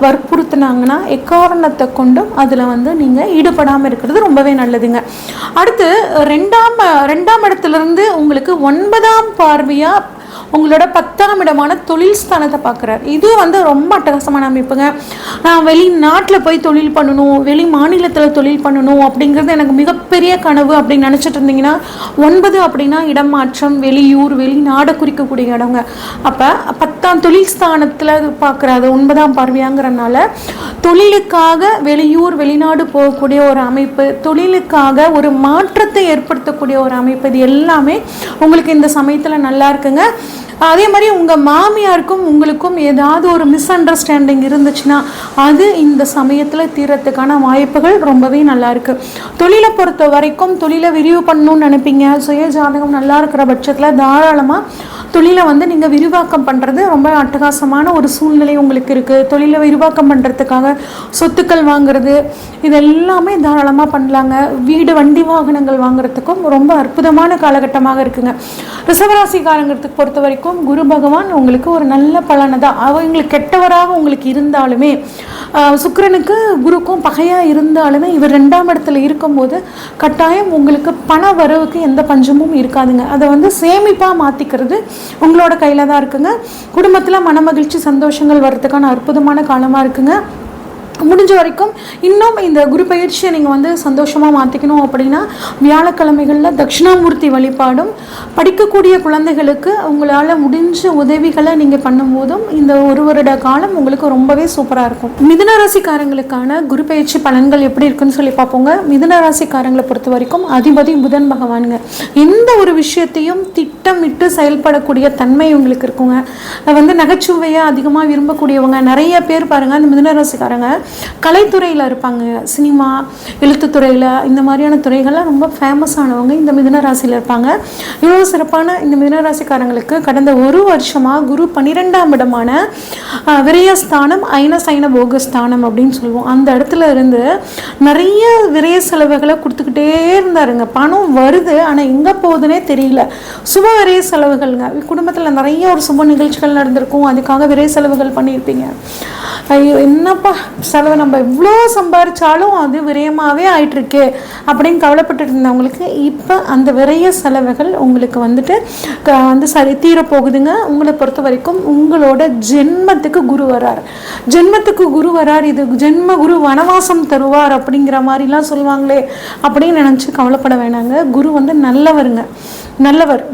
வற்புறுத்தினாங்கன்னா எக்காரணத்தை கொண்டும் அதில் வந்து நீங்கள் ஈடுபடாமல் இருக்கிறது ரொம்பவே நல்லதுங்க. அடுத்து 2ஆம் இடத்துலேருந்து உங்களுக்கு 9ஆம் பார்வையாக உங்களோட 10ஆம் இடமான தொழில் ஸ்தானத்தை பார்க்குறாரு. இது வந்து ரொம்ப அட்டகாசமான அமைப்புங்க. நான் வெளிநாட்டில் போய் தொழில் பண்ணணும், வெளி மாநிலத்தில் தொழில் பண்ணணும் அப்படிங்கிறது எனக்கு மிகப்பெரிய கனவு அப்படின்னு நினச்சிட்டு இருந்தீங்கன்னா 9 அப்படின்னா இடம் மாற்றம், வெளியூர், வெளிநாடை குறிக்கக்கூடிய இடங்க. அப்போ 10ஆம் தொழில் ஸ்தானத்தில் பார்க்குறாரு 9ஆம் பார்வையாங்கிறனால தொழிலுக்காக வெளியூர் வெளிநாடு போகக்கூடிய ஒரு அமைப்பு, தொழிலுக்காக ஒரு மாற்றத்தை ஏற்படுத்தக்கூடிய ஒரு அமைப்பு, இது எல்லாமே உங்களுக்கு இந்த சமயத்தில் நல்லா இருக்குங்க. அதே மாதிரி உங்கள் மாமியாருக்கும் உங்களுக்கும் ஏதாவது ஒரு மிஸ் அண்டர்ஸ்டாண்டிங் இருந்துச்சுன்னா அது இந்த சமயத்தில் தீரத்துக்கான வாய்ப்புகள் ரொம்பவே நல்லா இருக்குது. தொழிலை பொறுத்த வரைக்கும் தொழிலை விரிவு பண்ணணும்னு நினைப்பீங்க. சுய ஜாதகம் நல்லா இருக்கிற பட்சத்தில் தாராளமாக தொழிலை வந்து நீங்கள் விரிவாக்கம் பண்ணுறது ரொம்ப அட்டகாசமான ஒரு சூழ்நிலை உங்களுக்கு இருக்குது. தொழிலை விரிவாக்கம் பண்ணுறதுக்காக சொத்துக்கள் வாங்குறது இது எல்லாமே தாராளமாக பண்ணலாங்க. வீடு வண்டி வாகனங்கள் வாங்குறதுக்கும் ரொம்ப அற்புதமான காலகட்டமாக இருக்குங்க. ரிஷபராசிக்காரங்கிறதுக்கு பொறுத்த வரைக்கும் குரு பகவான் உங்களுக்கு ஒரு நல்ல பலனை தான். அவங்களுக்கு கெட்டவராக உங்களுக்கு இருந்தாலுமே, சுக்கிரனுக்கு குருக்கும் பகையாக இருந்தாலுமே, இவர் 2ஆம் இடத்துல இருக்கும்போது கட்டாயம் உங்களுக்கு பண வரவுக்கு எந்த பஞ்சமும் இருக்காதுங்க. அதை வந்து சேமிப்பாக மாற்றிக்கிறது உங்களோட கையில் தான் இருக்குங்க. குடும்பத்தில் மனமகிழ்ச்சி சந்தோஷங்கள் வர்றதுக்கான அற்புதமான காலமாக இருக்குங்க. முடிஞ்ச வரைக்கும் இன்னும் இந்த குரு பயிற்சியை நீங்கள் வந்து சந்தோஷமாக மாற்றிக்கணும் அப்படின்னா வியாழக்கிழமைகளில் தட்சிணாமூர்த்தி வழிபாடும், படிக்கக்கூடிய குழந்தைகளுக்கு உங்களால் முடிஞ்ச உதவிகளை நீங்கள் பண்ணும்போதும் இந்த ஒரு வருட காலம் உங்களுக்கு ரொம்பவே சூப்பராக இருக்கும். மிதுன ராசிக்காரங்களுக்கான குரு பயிற்சி பலன்கள் எப்படி இருக்குன்னு சொல்லி பார்ப்போங்க. மிதுன ராசிக்காரங்களை பொறுத்த வரைக்கும் அதிபதி புதன் பகவானுங்க. எந்த ஒரு விஷயத்தையும் திட்டமிட்டு செயல்படக்கூடிய தன்மை உங்களுக்கு இருக்குங்க. வந்து நகைச்சுவையாக அதிகமாக விரும்பக்கூடியவங்க நிறைய பேர் பாருங்கள். அந்த மிதுன ராசிக்காரங்க கலைத்துறையில் இருப்பாங்க, சினிமா, எழுத்துத்துறையில், இந்த மாதிரியான துறைகள்லாம் ரொம்ப ஃபேமஸானவங்க இந்த மிதுன ராசியில் இருப்பாங்க. இவ்வளோ சிறப்பான இந்த மிதுன ராசிக்காரங்களுக்கு கடந்த ஒரு வருஷமாக குரு 12ஆம் இடமான விரயஸ்தானம், ஐன போகஸ்தானம் அப்படின்னு சொல்லுவோம், அந்த இடத்துல இருந்து நிறைய விரய செலவுகளை கொடுத்துக்கிட்டே இருந்தாருங்க. பணம் வருது ஆனால் எங்கே போகுதுன்னே தெரியல. சுப விரய செலவுகள்ங்க. குடும்பத்தில் நிறைய ஒரு சுப நிகழ்ச்சிகள் நடந்திருக்கும், அதுக்காக விரய செலவுகள் பண்ணியிருப்பீங்க. ஐயோ என்னப்பா செலவு, நம்ம இவ்வளோ சம்பாதிச்சாலும் அது விரயமாகவே ஆயிட்டுருக்கு அப்படின்னு கவலைப்பட்டு இருந்தவங்களுக்கு இப்போ அந்த விரய செலவுகள் உங்களுக்கு வந்துட்டு சரி தீரப்போகுதுங்க. உங்களை பொறுத்த வரைக்கும் உங்களோட ஜென்மத்துக்கு குரு வரார். ஜென்மத்துக்கு குரு வரார், இது ஜென்ம குரு வனவாசம் தருவார் அப்படிங்கிற மாதிரிலாம் சொல்லுவாங்களே அப்படின்னு நினச்சி கவலைப்பட வேணாங்க. குரு வந்து நல்லவருங்க.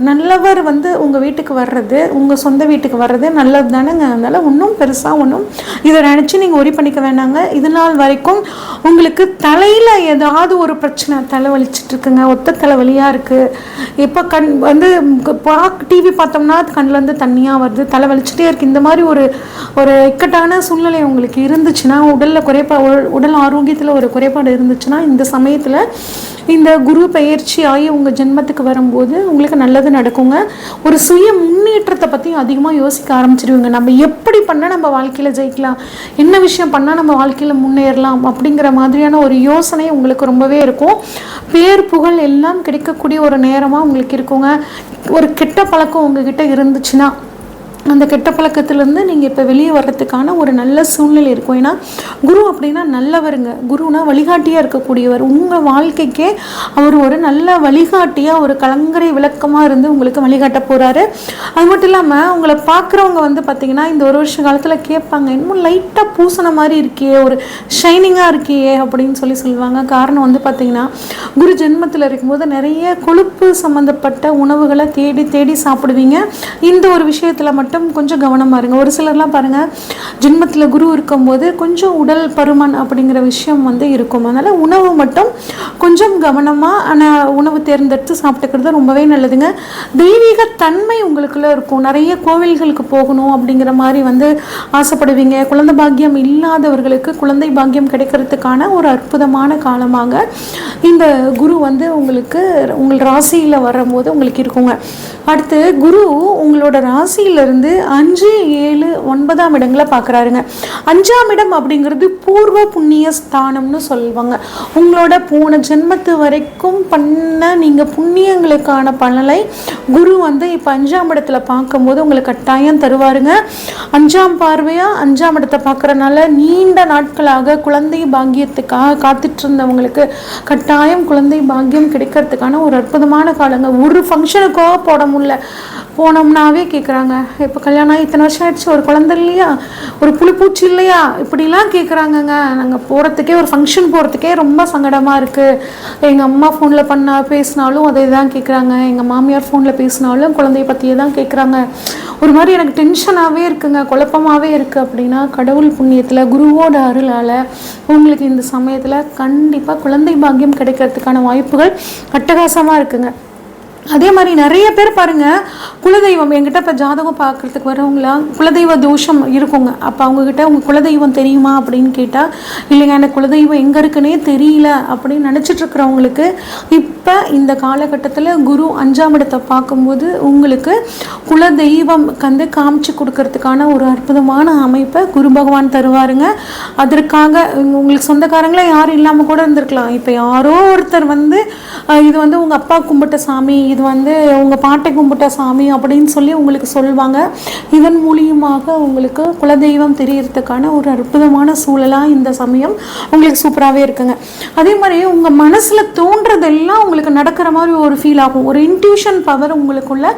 நல்லவர் வந்து உங்கள் வீட்டுக்கு வர்றது, உங்கள் சொந்த வீட்டுக்கு வர்றது நல்லது தானேங்க. அதனால் ஒன்றும் பெருசாக ஒன்றும் இதை நினச்சி நீங்கள் ஒரி பண்ணிக்க வேணாங்க. இது நாள் வரைக்கும் உங்களுக்கு தலையில் ஏதாவது ஒரு பிரச்சனை, தலை வலிச்சிட்ருக்குங்க, ஒத்த தலைவலியாக இருக்குது, எப்போ கண் வந்து டிவி பார்த்தோம்னா கண்ணிலேருந்து தண்ணியாக வருது, தலை வலிச்சுட்டே இருக்குது, இந்த மாதிரி ஒரு இக்கட்டான சூழ்நிலை உங்களுக்கு இருந்துச்சுன்னா, உடல் ஆரோக்கியத்தில் ஒரு குறைபாடு இருந்துச்சுன்னா இந்த சமயத்தில் இந்த குரு பயிற்சி ஆகி உங்கள் ஜென்மத்துக்கு வரும்போது உங்களுக்கு நல்லது நடக்குங்க. ஒரு சுய முன்னேற்றத்தை பற்றி அதிகமாக யோசிக்க ஆரம்பிச்சிடுவீங்க. நம்ம எப்படி பண்ணால் நம்ம வாழ்க்கையில் ஜெயிக்கலாம், என்ன விஷயம் பண்ணால் நம்ம வாழ்க்கையில் முன்னேறலாம் அப்படிங்கிற மாதிரியான ஒரு யோசனை உங்களுக்கு ரொம்பவே இருக்கும். பேர் புகழ் எல்லாம் கிடைக்கக்கூடிய ஒரு நேரமாக உங்களுக்கு இருக்குங்க. ஒரு கெட்ட பழக்கம் உங்ககிட்ட இருந்துச்சுன்னா அந்த கெட்ட பழக்கத்திலேருந்து நீங்கள் இப்போ வெளியே வர்றதுக்கான ஒரு நல்ல சூழ்நிலை இருக்கும். ஏன்னா குரு அப்படின்னா நல்லவருங்க. குருனா வழிகாட்டியாக இருக்கக்கூடியவர். உங்கள் வாழ்க்கைக்கே அவர் ஒரு நல்ல வழிகாட்டியாக, ஒரு கலங்கரை விளக்கமாக இருந்து உங்களுக்கு வழிகாட்ட போகிறாரு. அது மட்டும் இல்லாமல் உங்களை பார்க்குறவங்க வந்து பார்த்திங்கன்னா இந்த ஒரு வருஷ காலத்தில் கேட்பாங்க, இன்னும் லைட்டாக பூசண மாதிரி இருக்கியே, ஒரு ஷைனிங்காக இருக்கியே அப்படின்னு சொல்லுவாங்க. காரணம் வந்து பார்த்திங்கன்னா குரு ஜென்மத்தில் இருக்கும்போது நிறைய கொழுப்பு சம்மந்தப்பட்ட உணவுகளை தேடி சாப்பிடுவீங்க. இந்த ஒரு விஷயத்தில் மட்டும் கொஞ்சம் கவனமாக இருங்க. ஒரு சிலர்லாம் பாருங்கள், ஜென்மத்தில் குரு இருக்கும்போது கொஞ்சம் உடல் பருமன் அப்படிங்கிற விஷயம் வந்து இருக்கும். அதனால் உணவு மட்டும் கொஞ்சம் கவனமாக உணவு தேர்ந்தெடுத்து சாப்பிட்டுக்கிறது ரொம்பவே நல்லதுங்க. தெய்வீக தன்மை உங்களுக்குள்ளே இருக்கும். நிறைய கோவில்களுக்கு போகணும் அப்படிங்கிற மாதிரி வந்து ஆசைப்படுவீங்க. குழந்தை பாக்கியம் இல்லாதவர்களுக்கு குழந்தை பாக்கியம் கிடைக்கிறதுக்கான ஒரு அற்புதமான காலமாக இந்த குரு வந்து உங்களுக்கு உங்கள் ராசியில் வரும்போது உங்களுக்கு இருக்குங்க. அடுத்து குரு உங்களோட ராசியிலிருந்து 5, 7, 9ஆம் இடங்களை பார்க்குறாருங்க. 5ஆம் இடம் அப்படிங்கிறது பூர்வ புண்ணிய ஸ்தானம்னு சொல்லுவாங்க. உங்களோட போன ஜென்மத்து வரைக்கும் பண்ண நீங்கள் புண்ணியங்களுக்கான பலனை குரு வந்து இப்போ 5ஆம் இடத்துல பார்க்கும்போது உங்களுக்கு கட்டாயம் தருவாருங்க. 5ஆம் பார்வையாக 5ஆம் இடத்தை பார்க்குறதுனால நீண்ட நாட்களாக குழந்தை பாக்கியத்துக்காக காத்துட்டு இருந்தவங்களுக்கு கட்டாயம் குழந்தை பாக்கியம் கிடைக்கிறதுக்கான ஒரு அற்புதமான காலங்க. ஒரு ஃபங்க்ஷனுக்காக போட முடியல, போனோம்னாவே கேட்குறாங்க, இப்போ கல்யாணம் ஆகி இத்தனை வருஷம் ஆயிடுச்சு, ஒரு குழந்தை இல்லையா, ஒரு புழுப்பூச்சி இல்லையா, இப்படிலாம் கேட்குறாங்கங்க. நாங்கள் போகிறதுக்கே, ஒரு ஃபங்க்ஷன் போகிறதுக்கே ரொம்ப சங்கடமாக இருக்குது. எங்கள் அம்மா ஃபோனில் பேசினாலும் அதே தான் கேட்குறாங்க, எங்கள் மாமியார் ஃபோனில் பேசினாலும் குழந்தைய பற்றியே தான் கேட்குறாங்க. ஒரு மாதிரி எனக்கு டென்ஷனாகவே இருக்குங்க, குழப்பமாகவே இருக்குது. அப்படின்னா கடவுள் புண்ணியத்தில், குருவோட அருளால் உங்களுக்கு இந்த சமயத்தில் கண்டிப்பாக குழந்தை பாக்கியம் கிடைக்கிறதுக்கான வாய்ப்புகள் அட்டகாசமாக இருக்குங்க. அதே மாதிரி நிறைய பேர் பாருங்கள், குலதெய்வம் என்கிட்ட இப்போ ஜாதகம் பார்க்குறதுக்கு வரவங்களாம் குலதெய்வ தோஷம் இருக்குங்க. அப்போ அவங்கக்கிட்ட உங்கள் குலதெய்வம் தெரியுமா அப்படின்னு கேட்டால், இல்லைங்க எனக்கு குலதெய்வம் எங்கே இருக்குன்னே தெரியல அப்படின்னு நினச்சிட்ருக்கிறவங்களுக்கு இப்போ இந்த காலகட்டத்தில் குரு 5ஆம் இடத்தை பார்க்கும்போது உங்களுக்கு குலதெய்வம் காமிச்சு கொடுக்கறதுக்கான ஒரு அற்புதமான அமைப்பை குரு பகவான் தருவாருங்க. அதற்காக உங்களுக்கு சொந்தக்காரங்களே யாரும் இல்லாமல் கூட இருந்திருக்கலாம். இப்போ யாரோ ஒருத்தர் இது உங்கள் அப்பா கும்பிட்ட சாமி, இது உங்கள் பாட்டை கும்பிட்ட சாமி அப்படின்னு சொல்லி உங்களுக்கு சொல்லுவாங்க. இதன் மூலியமாக உங்களுக்கு குலதெய்வம் தெரியறதுக்கான ஒரு அற்புதமான சூழலாக இந்த சமயம் உங்களுக்கு சூப்பராகவே இருக்குங்க. அதே மாதிரி உங்கள் மனசில் தோன்றதெல்லாம் உங்களுக்கு நடக்கிற மாதிரி ஒரு ஃபீல் ஆகும். ஒரு இன்ட்யூஷன் பவர் உங்களுக்குள்ள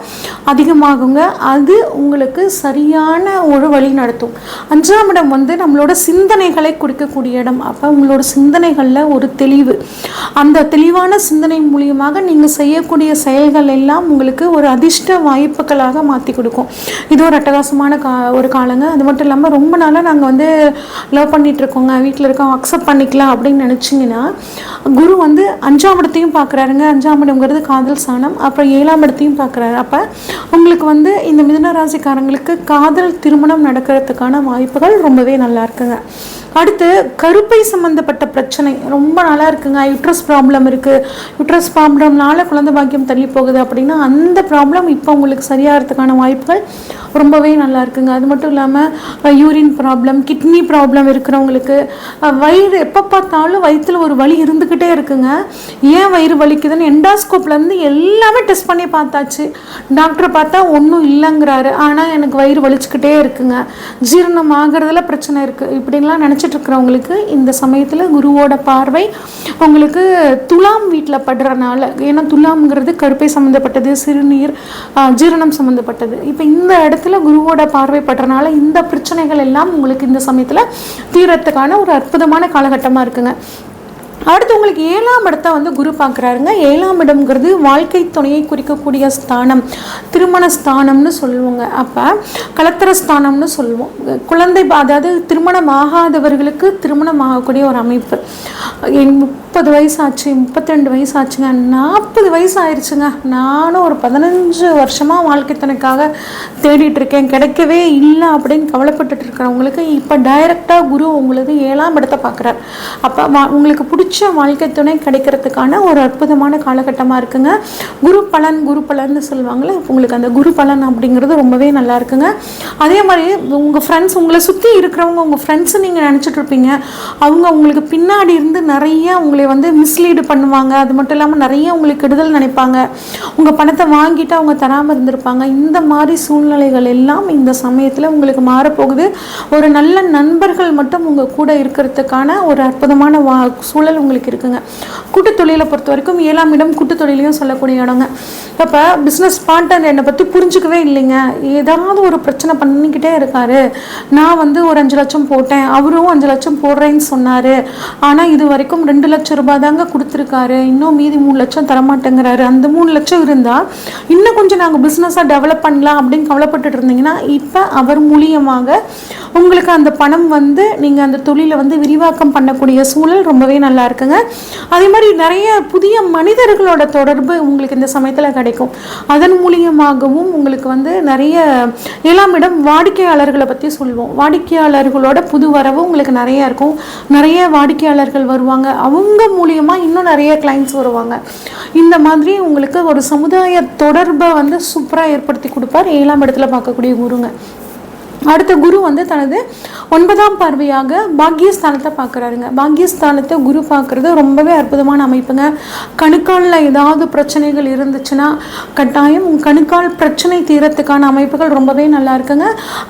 அதிகமாகுங்க. அது உங்களுக்கு சரியான ஒரு வழி நடத்தும். 5ஆம் இடம் நம்மளோட சிந்தனைகளை குறிக்கக்கூடிய இடம். அப்போ உங்களோட சிந்தனைகளில் ஒரு தெளிவு, அந்த தெளிவான சிந்தனை மூலியமாக நீங்கள் செய்யக்கூடிய செயல்கள் எல்லாம் உங்களுக்கு ஒரு அதிர்ஷ்ட வாய்ப்புகளாக மாற்றி கொடுக்கும். இது ஒரு அட்டகாசமான ஒரு காலங்க. அது மட்டும் இல்லாமல் ரொம்ப நாளாக நாங்கள் லவ் பண்ணிட்டு இருக்கோங்க, வீட்டில் இருக்கோம், அக்செப்ட் பண்ணிக்கலாம் அப்படின்னு நினச்சிங்கன்னா, குரு 5ஆம் இடத்தையும் பார்க்குறாருங்க. 5ஆம் இடம்ங்கிறது காதல் ஸ்தானம். அப்புறம் 7ஆம் இடத்தையும் பார்க்குறாரு. அப்போ உங்களுக்கு இந்த மிதுன ராசிக்காரங்களுக்கு காதல் திருமணம் நடக்கிறதுக்கான வாய்ப்புகள் ரொம்பவே நல்லா இருக்குங்க. அடுத்து கருப்பை சம்மந்தப்பட்ட பிரச்சனை ரொம்ப நல்லா இருக்குங்க. யூட்ரஸ் ப்ராப்ளம் இருக்குது, யூட்ரஸ் ப்ராப்ளம்னால குழந்தை பாக்கியம் தள்ளி போகுது அப்படின்னா அந்த ப்ராப்ளம் இப்போ உங்களுக்கு சரியாகிறதுக்கான வாய்ப்புகள் ரொம்பவே நல்லா இருக்குங்க. அது மட்டும் இல்லாமல் யூரின் ப்ராப்ளம், கிட்னி ப்ராப்ளம் இருக்கிறவங்களுக்கு வயிறு எப்போ பார்த்தாலும் வயிற்றில் ஒரு வலி இருந்துக்கிட்டே இருக்குங்க. ஏன் வயிறு வலிக்குதுன்னு எண்டாஸ்கோப்லேருந்து எல்லாமே டெஸ்ட் பண்ணி பார்த்தாச்சு. டாக்டரை பார்த்தா ஒன்றும் இல்லைங்கிறாரு. ஆனால் எனக்கு வயிறு வலிச்சுக்கிட்டே இருக்குங்க, ஜீரணம் ஆகிறதுல பிரச்சனை இருக்குது. இப்படின்லாம் நினச்சிட்ருக்கிறவங்களுக்கு இந்த சமயத்தில் குருவோட பார்வை உங்களுக்கு துலாம் வீட்டில் படுறனால, ஏன்னா துலாம்ங்கிறது கருப்பை சம்மந்தப்பட்டது, சிறுநீர், ஜீரணம் சம்மந்தப்பட்டது. இப்போ இந்த இடத்துல குருவோட பார்வை படுறனால இந்த பிரச்சனைகள் எல்லாம் உங்களுக்கு இந்த சமயத்தில் தீரத்துக்கான ஒரு அற்புதமான காலகட்டமாக இருக்குங்க. அடுத்து உங்களுக்கு 7ஆம் இடத்தை குரு பார்க்குறாருங்க. 7ஆம் இடம்ங்கிறது வாழ்க்கை துணையை குறிக்கக்கூடிய ஸ்தானம், திருமண ஸ்தானம்னு சொல்லுவோங்க. அப்போ கலத்திர ஸ்தானம்னு சொல்லுவோம். குழந்தை அதாவது திருமணம் ஆகாதவர்களுக்கு திருமணம் ஆகக்கூடிய ஒரு அமைப்பு. 30 வயசு ஆச்சு, 32 வயசு ஆச்சுங்க, 40 வயசு ஆயிடுச்சுங்க, நானும் ஒரு 15 வருஷமாக வாழ்க்கை துணைக்காக தேடிட்டு இருக்கேன், கிடைக்கவே இல்லை அப்படின்னு கவலைப்பட்டுட்டு இருக்கிறவங்களுக்கு இப்போ டைரெக்டாக குரு உங்களுக்கு 7ஆம் இடத்தை பார்க்குறார். அப்போ உங்களுக்கு பிடிச்ச வாழ்க்கை துணை கிடைக்கிறதுக்கான ஒரு அற்புதமான காலகட்டமாக இருக்குங்க. குரு பலன்னு சொல்லுவாங்களே, உங்களுக்கு அந்த குரு பலன் அப்படிங்கிறது ரொம்பவே நல்லா இருக்குங்க. அதே மாதிரி உங்கள் ஃப்ரெண்ட்ஸ், உங்களை சுற்றி இருக்கிறவங்க உங்கள் ஃப்ரெண்ட்ஸு நீங்கள் நினச்சிட்டு இருப்பீங்க, அவங்க உங்களுக்கு பின்னாடி இருந்து நிறைய உங்களை மிஸ்லீடு பண்ணுவாங்க. அது மட்டும் இல்லாமல் நிறைய உங்களுக்கு கெடுதல் நினைப்பாங்க, உங்கள் பணத்தை வாங்கிட்டு அவங்க தராமல் இருந்திருப்பாங்க. இந்த மாதிரி சூழ்நிலைகள் எல்லாம் இந்த சமயத்தில் உங்களுக்கு மாறப்போகுது. ஒரு நல்ல நண்பர்கள் மட்டும் உங்கள் கூட இருக்கிறதுக்கான ஒரு அற்புதமான சூழல் உங்களுக்கு இருக்குங்க. கூட்டு தொழிலை பொறுத்த வரைக்கும் 7ஆம் இடம் கூட்டு தொழிலையும் சொல்லக்கூடிய இடங்க. அப்போ பிஸ்னஸ் பார்ட்னர் என்னை பற்றி புரிஞ்சுக்கவே இல்லைங்க, ஏதாவது ஒரு பிரச்சனை பண்ணிக்கிட்டே இருக்காரு. நான் ஒரு 5 லட்சம் போட்டேன், அவரும் 5 லட்சம் போடுறேன்னு சொன்னார், ஆனால் இது வரைக்கும் 2 லட்சம் ரூபாய் தாங்க கொடுத்துருக்காரு, இன்னும் மீதி 3 லட்சம் தரமாட்டேங்கிறாரு. அந்த 3 லட்சம் இருந்தால் இன்னும் கொஞ்சம் நாங்கள் பிஸ்னஸாக டெவலப் பண்ணலாம் அப்படின்னு கவலைப்பட்டுட்டு இருந்தீங்கன்னா இப்போ அவர் மூலியமாக உங்களுக்கு அந்த பணம் நீங்கள் அந்த தொழிலை விரிவாக்கம் பண்ணக்கூடிய சூழல் ரொம்பவே நல்லா இருக்குங்க. அதே மாதிரி நிறைய புதிய மனிதர்களோட தொடர்பு உங்களுக்கு இந்த சமயத்தில் கிடைக்கும். அதன் மூலியமாகவும் உங்களுக்கு நிறைய 7ஆம் இடம் வாடிக்கையாளர்களை பற்றி சொல்லுவோம். வாடிக்கையாளர்களோட புது வரவு உங்களுக்கு நிறைய இருக்கும், நிறைய வாடிக்கையாளர்கள் வருவாங்க, அவங்க மூலியமாக இன்னும் நிறைய கிளைண்ட்ஸ் வருவாங்க. இந்த மாதிரி உங்களுக்கு ஒரு சமுதாய தொடர்பை சூப்பராக ஏற்படுத்தி கொடுப்பார் 7ஆம் இடத்துல பார்க்கக்கூடிய குருங்க. அடுத்த குரு வந்து தனது 9ஆம் பார்வையாக பாக்கியஸ்தானத்தை பார்க்குறாருங்க. பாக்கியஸ்தானத்தை குரு பார்க்குறது ரொம்பவே அற்புதமான அமைப்புங்க. கணுக்காலில் ஏதாவது பிரச்சனைகள் இருந்துச்சுன்னா கட்டாயம் கணுக்கால் பிரச்சனை தீரத்துக்கான அமைப்புகள் ரொம்பவே நல்லா இருக்குங்க.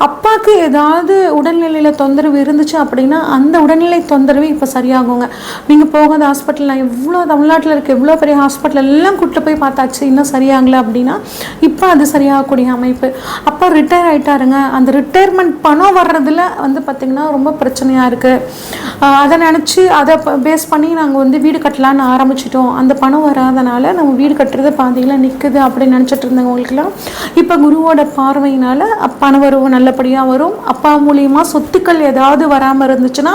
அப்பாவுக்கு ஏதாவது உடல்நிலையில் தொந்தரவு இருந்துச்சு அப்படின்னா அந்த உடல்நிலை தொந்தரவு இப்போ சரியாகுங்க. நீங்கள் போகாத ஹாஸ்பிட்டல், எவ்வளோ தமிழ்நாட்டில் இருக்க எவ்வளோ பெரிய ஹாஸ்பிட்டல் எல்லாம் கூப்பிட்டு போய் பார்த்தாச்சு, இன்னும் சரியாகலை அப்படின்னா இப்போ அது சரியாகக்கூடிய அமைப்பு. அப்பா ரிட்டையர் ஆகிட்டாருங்க. அந்த ரிட்டையர்மெண்ட் பணம் வர்றதுல வந்து பார்த்திங்கன்னா ரொம்ப பிரச்சனையாக இருக்குது. அதை நினச்சி அதை பேஸ் பண்ணி நாங்கள் வந்து வீடு கட்டலான்னு ஆரம்பிச்சிட்டோம். அந்த பணம் வராதனால நம்ம வீடு கட்டுறது பாதியில் நிற்குது அப்படின்னு நினச்சிட்டு இருந்தவங்களுக்குலாம் இப்போ குருவோட பார்வையினால் பண வரவு நல்லபடியாக வரும். அப்பா மூலியமாக சொத்துக்கள் ஏதாவது வராமல் இருந்துச்சுன்னா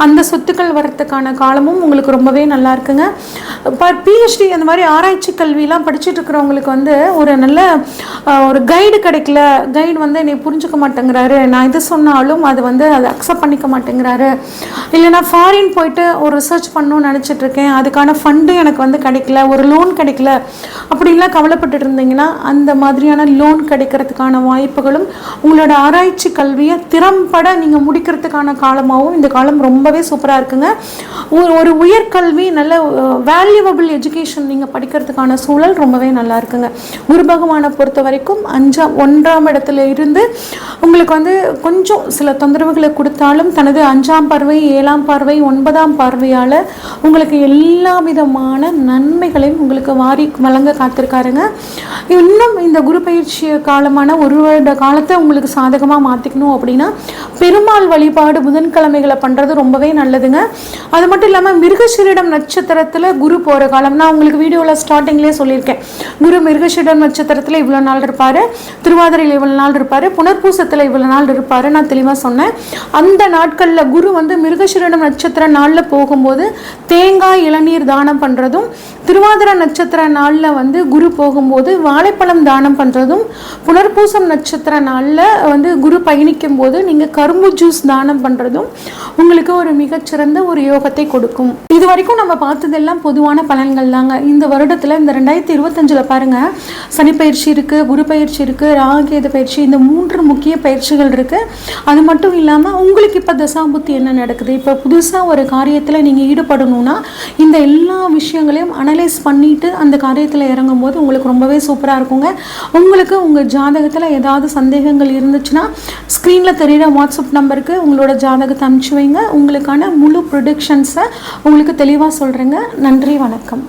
அந்த சொத்துக்கள் வர்றதுக்கான காலமும் உங்களுக்கு ரொம்பவே நல்லா இருக்குங்க. இப்போ பிஹெச்டி அந்த மாதிரி ஆராய்ச்சி கல்வியெலாம் படிச்சுட்டு இருக்கிறவங்களுக்கு வந்து ஒரு நல்ல ஒரு கைடு கிடைக்கல, கைடு வந்து என்னை புரிஞ்சுக்க மாட்டேங்கிறாரு, நான் இது சொன்னாலும் அது வந்து அதை அக்செப்ட் பண்ணிக்க மாட்டேங்கிறாரு, இல்லை நான் ஃபாரின் போயிட்டு ஒரு ரிசர்ச் பண்ணணும்னு நினச்சிட்டு இருக்கேன், அதுக்கான ஃபண்டு எனக்கு வந்து கிடைக்கல, ஒரு லோன் கிடைக்கல அப்படின்லாம் கவலைப்பட்டு இருந்தீங்கன்னா அந்த மாதிரியான லோன் கிடைக்கிறதுக்கான வாய்ப்புகளும் உங்களோட ஆராய்ச்சி கல்வியை திறம்பட நீங்கள் முடிக்கிறதுக்கான காலமாகவும் இந்த காலம் ரொம்பவே சூப்பராக இருக்குங்க. ஒரு உயர்கல்வி நல்ல வேல்யூவபிள் எஜுகேஷன் நீங்கள் படிக்கிறதுக்கான சூழல் ரொம்பவே நல்லா இருக்குங்க. குரு பகவானை பொறுத்த வரைக்கும் 1ஆம் இடத்துல இருந்து உங்களுக்கு வந்து கொஞ்சம் சில தொந்தரவுகளை கொடுத்தாலும் தனது 5ஆம் பார்வை, 7ஆம் பார்வை, 9ஆம் பார்வையால் உங்களுக்கு எல்லா விதமான நன்மைகளையும் உங்களுக்கு வாரி வழங்க காத்திருக்காருங்க. இன்னும் இந்த குரு பயிற்சி காலமான 1 வருட காலத்தை உங்களுக்கு சாதகமாக மாற்றிக்கணும் அப்படின்னா பெருமாள் வழிபாடு புதன்கிழமைகளை பண்ணுறது ரொம்பவே நல்லதுங்க. அது மட்டும் இல்லாமல் மிருகசீரிடம் நட்சத்திரத்தில் குரு போகிற காலம், நான் உங்களுக்கு வீடியோவில் ஸ்டார்டிங்லேயே சொல்லியிருக்கேன், குரு மிருகசீரிடம் நட்சத்திரத்தில் இவ்வளோ நாள் இருப்பார், திருவாதிரையில் இவ்வளோ நாள் இருப்பார், புனர்பூசத்தில் இவ்வளோ நாள் இருப்பார், நான் தெளிவாக சொன்னேன். அந்த நாட்களில் குரு வந்து மிருகசீரிடம் நட்சத்திர நாளில் போகும்போது தேங்காய் இளநீர் தானம் பண்ணுறதும், திருவாதிரை நட்சத்திர நாளில் வந்து குரு போகும்போது வாழைப்பழம் தானம் பண்ணுறதும், புனர்பூசம் நட்சத்திர நாளில் வந்து குரு பயணிக்கும் போது நீங்கள் கரும்பு ஜூஸ் தானம் பண்ணுறதும் உங்களுக்கு ஒரு மிகச்சிறந்த ஒரு யோகத்தை கொடுக்கும். இது வரைக்கும் நம்ம பார்த்ததெல்லாம் பொதுவான பலன்கள் தாங்க. இந்த வருடத்தில் இந்த 2025 பாருங்கள், சனி பயிற்சி இருக்குது, குரு பயிற்சி இருக்குது, ராகேது பயிற்சி, இந்த 3 முக்கிய பயிற்சிகள் இருக்குது. அது மட்டும் இல்லாமல் உங்களுக்கு இப்போ தசாபுத்தி என்ன நடக்குது, இப்போ புதுசாக ஒரு காரியத்தில் நீங்கள் ஈடுபடணும்னா இந்த எல்லா விஷயங்களையும் அனலைஸ் பண்ணிவிட்டு அந்த காரியத்தில் இறங்கும் போது உங்களுக்கு ரொம்பவே சூப்பராக இருக்குங்க. உங்களுக்கு உங்கள் ஜாதகத்தில் ஏதாவது சந்தேகங்கள் இருந்துச்சுன்னா ஸ்க்ரீனில் தெரிகிற வாட்ஸ்அப் நம்பருக்கு உங்களோட ஜாதகத்தை அனுப்பிச்சு வைங்க. உங்களுக்கான முழு ப்ரொடிக்ஷன்ஸை உங்களுக்கு தெளிவாக சொல்கிறேங்க. நன்றி, வணக்கம்.